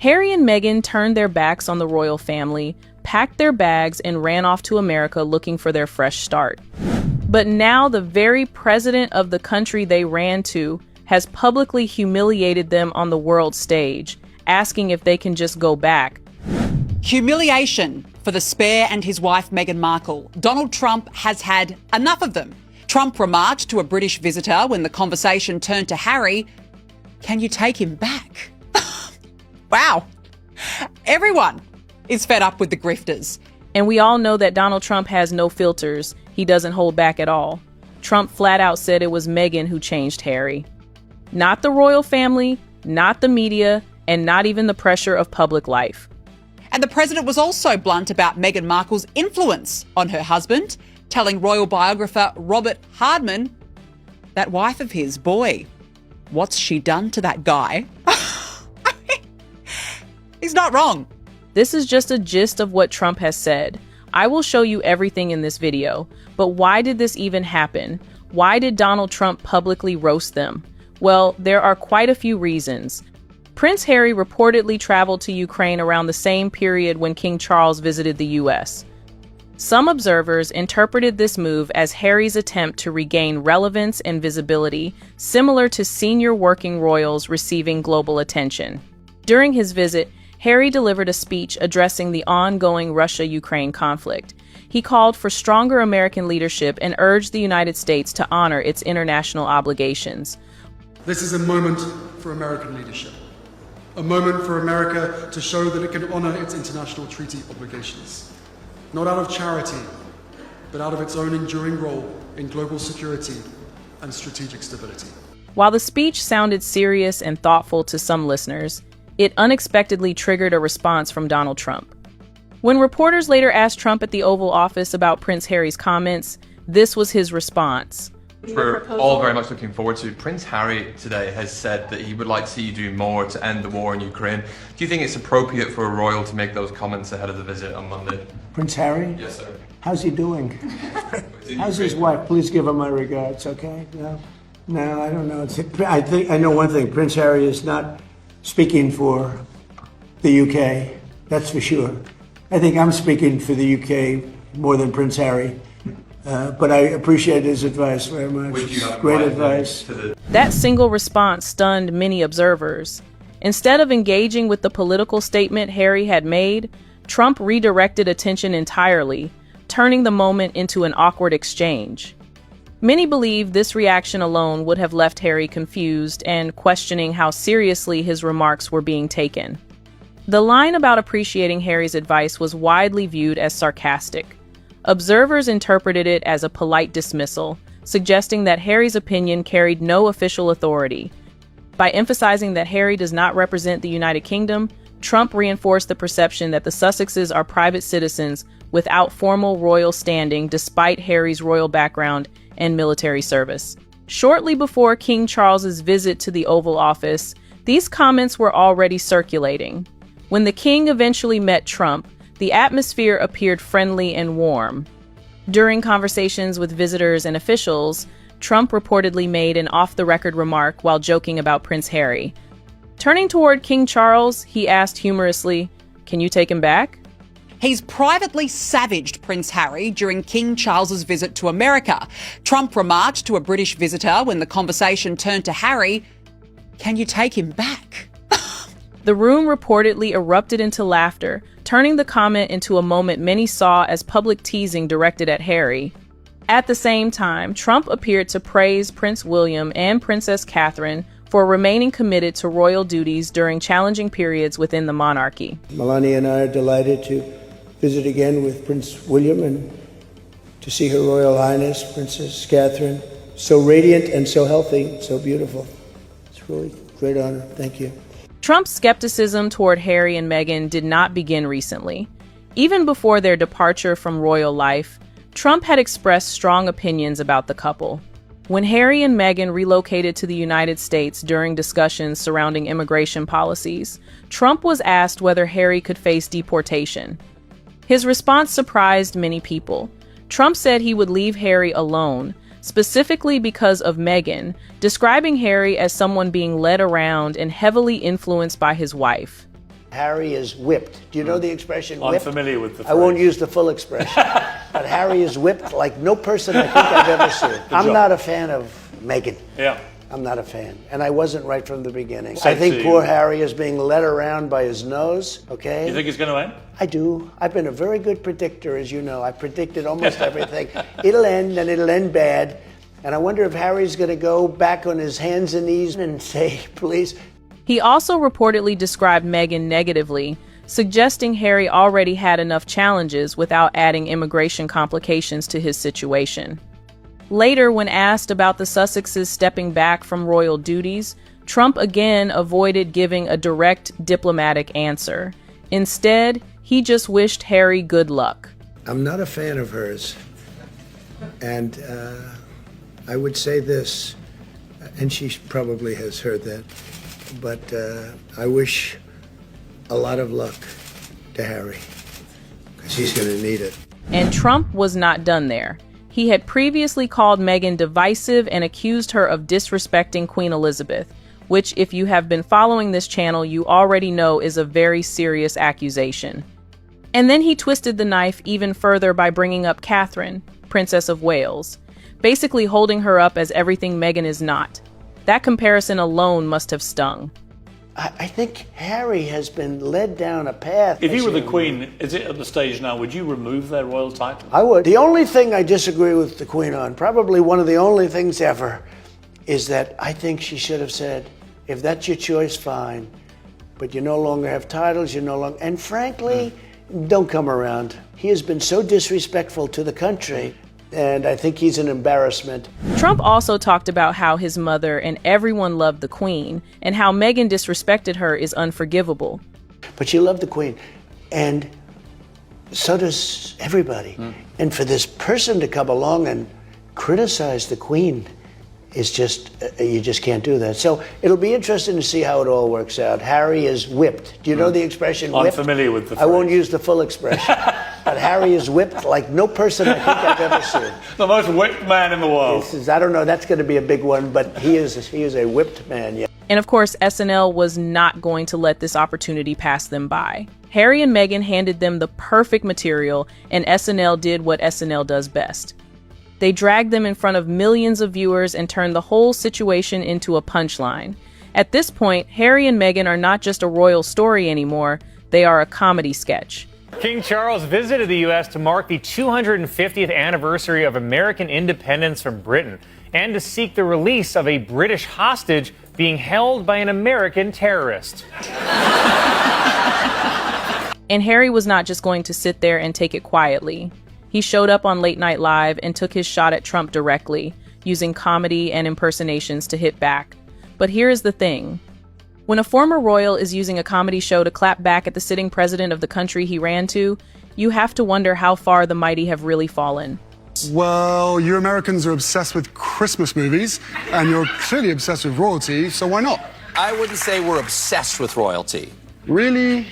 Harry and Meghan turned their backs on the royal family, packed their bags, and ran off to America looking for their fresh start. But now the very president of the country they ran to has publicly humiliated them on the world stage, asking if they can just go back. Humiliation for the spare and his wife Meghan Markle. Donald Trump has had enough of them. Trump remarked to a British visitor when the conversation turned to Harry, "Can you take him back?" Wow. Everyone is fed up with the grifters. And we all know that Donald Trump has no filters. He doesn't hold back at all. Trump flat out said it was Meghan who changed Harry. Not the royal family, not the media, and not even the pressure of public life. And the president was also blunt about Meghan Markle's influence on her husband, telling royal biographer Robert Hardman, that wife of his, boy, what's she done to that guy? He's not wrong. This is just a gist of what Trump has said. I will show you everything in this video. But why did this even happen? Why did Donald Trump publicly roast them? Well, there are quite a few reasons. Prince Harry reportedly traveled to Ukraine around the same period when King Charles visited the US. Some observers interpreted this move as Harry's attempt to regain relevance and visibility, similar to senior working royals receiving global attention. During his visit, Harry delivered a speech addressing the ongoing Russia-Ukraine conflict. He called for stronger American leadership and urged the United States to honor its international obligations. This is a moment for American leadership. A moment for America to show that it can honor its international treaty obligations. Not out of charity, but out of its own enduring role in global security and strategic stability. While the speech sounded serious and thoughtful to some listeners, it unexpectedly triggered a response from Donald Trump. When reporters later asked Trump at the Oval Office about Prince Harry's comments, this was his response. We're all very much looking forward to. Prince Harry today has said that he would like to see you do more to end the war in Ukraine. Do you think it's appropriate for a royal to make those comments ahead of the visit on Monday? Prince Harry? Yes, sir. How's he doing? How's his wife? Please give him my regards, okay? No, I don't know. I know one thing. Prince Harry is not speaking for the UK, that's for sure. I think I'm speaking for the UK more than Prince Harry. But I appreciate his advice very much. Great advice. That single response stunned many observers. Instead of engaging with the political statement Harry had made, Trump redirected attention entirely, turning the moment into an awkward exchange. Many believe this reaction alone would have left Harry confused and questioning how seriously his remarks were being taken. The line about appreciating Harry's advice was widely viewed as sarcastic. Observers interpreted it as a polite dismissal, suggesting that Harry's opinion carried no official authority. By emphasizing that Harry does not represent the United Kingdom, Trump reinforced the perception that the Sussexes are private citizens without formal royal standing despite Harry's royal background and military service. Shortly before King Charles's visit to the Oval Office, these comments were already circulating. When the king eventually met Trump, the atmosphere appeared friendly and warm. During conversations with visitors and officials, Trump reportedly made an off-the-record remark while joking about Prince Harry. Turning toward King Charles, he asked humorously, "Can you take him back?" He's privately savaged Prince Harry during King Charles's visit to America. Trump remarked to a British visitor when the conversation turned to Harry, "Can you take him back?" The room reportedly erupted into laughter, turning the comment into a moment many saw as public teasing directed at Harry. At the same time, Trump appeared to praise Prince William and Princess Catherine for remaining committed to royal duties during challenging periods within the monarchy. Melania and I are delighted to visit again with Prince William and to see Her Royal Highness, Princess Catherine, so radiant and so healthy, so beautiful. It's really a great honor. Thank you. Trump's skepticism toward Harry and Meghan did not begin recently. Even before their departure from royal life, Trump had expressed strong opinions about the couple. When Harry and Meghan relocated to the United States during discussions surrounding immigration policies, Trump was asked whether Harry could face deportation. His response surprised many people. Trump said he would leave Harry alone, specifically because of Meghan, describing Harry as someone being led around and heavily influenced by his wife. Harry is whipped. Do you know the expression I'm whipped? familiar with the phrase. I won't use the full expression. But Harry is whipped like no person I think I've ever seen. I'm not a fan of Meghan. Yeah. I'm not a fan. And I wasn't right from the beginning. Same I think to poor you. Harry is being led around by his nose, okay? You think it's going to end? I do. I've been a very good predictor, as you know. I predicted almost everything. It'll end, and it'll end bad. And I wonder if Harry's going to go back on his hands and knees and say, please. He also reportedly described Meghan negatively, suggesting Harry already had enough challenges without adding immigration complications to his situation. Later, when asked about the Sussexes stepping back from royal duties, Trump again avoided giving a direct diplomatic answer. Instead, he just wished Harry good luck. I'm not a fan of hers. And I would say this, and she probably has heard that, but I wish a lot of luck to Harry, because he's going to need it. And Trump was not done there. He had previously called Meghan divisive and accused her of disrespecting Queen Elizabeth, which, if you have been following this channel, you already know is a very serious accusation. And then he twisted the knife even further by bringing up Catherine, Princess of Wales, basically holding her up as everything Meghan is not. That comparison alone must have stung. I think Harry has been led down a path. If you were the Queen, is it at the stage now, would you remove their royal title? I would. The only thing I disagree with the Queen on, probably one of the only things ever, is that I think she should have said, if that's your choice, fine. But you no longer have titles, you no longer... And frankly, don't come around. He has been so disrespectful to the country, and I think he's an embarrassment. Trump also talked about how his mother and everyone loved the Queen, and how Meghan disrespected her is unforgivable. But you love the Queen, and so does everybody. And for this person to come along and criticize the Queen is just, you just can't do that. So it'll be interesting to see how it all works out. Harry is whipped. Do you know the expression whipped? I'm familiar with the phrase. I won't use the full expression. But Harry is whipped like no person I think I've ever seen. The most whipped man in the world. I don't know, that's going to be a big one, but he is a whipped man, yeah. And of course, SNL was not going to let this opportunity pass them by. Harry and Meghan handed them the perfect material, and SNL did what SNL does best. They dragged them in front of millions of viewers and turned the whole situation into a punchline. At this point, Harry and Meghan are not just a royal story anymore, they are a comedy sketch. King Charles visited the U.S. to mark the 250th anniversary of American independence from Britain and to seek the release of a British hostage being held by an American terrorist. And Harry was not just going to sit there and take it quietly. He showed up on Late Night Live and took his shot at Trump directly, using comedy and impersonations to hit back. But here's the thing. When a former royal is using a comedy show to clap back at the sitting president of the country he ran to, you have to wonder how far the mighty have really fallen. Well, you Americans are obsessed with Christmas movies, and you're clearly obsessed with royalty, so why not? I wouldn't say we're obsessed with royalty. Really?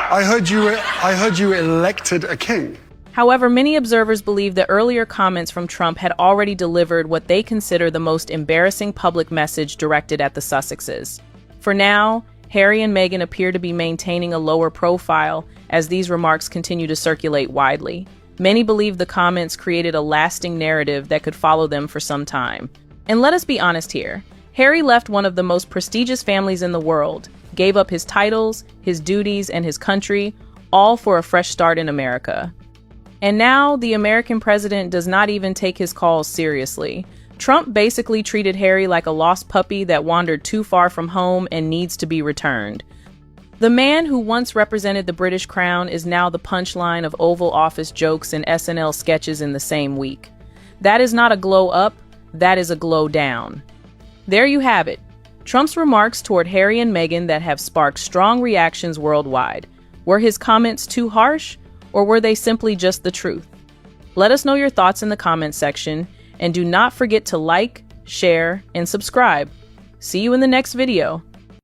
I heard you elected a king. However, many observers believe the earlier comments from Trump had already delivered what they consider the most embarrassing public message directed at the Sussexes. For now, Harry and Meghan appear to be maintaining a lower profile as these remarks continue to circulate widely. Many believe the comments created a lasting narrative that could follow them for some time. And let us be honest here. Harry left one of the most prestigious families in the world, gave up his titles, his duties, and his country, all for a fresh start in America. And now, the American president does not even take his calls seriously. Trump basically treated Harry like a lost puppy that wandered too far from home and needs to be returned. The man who once represented the British crown is now the punchline of Oval Office jokes and SNL sketches in the same week. That is not a glow up, that is a glow down. There you have it. Trump's remarks toward Harry and Meghan that have sparked strong reactions worldwide. Were his comments too harsh, or were they simply just the truth? Let us know your thoughts in the comments section, and do not forget to like, share, and subscribe. See you in the next video.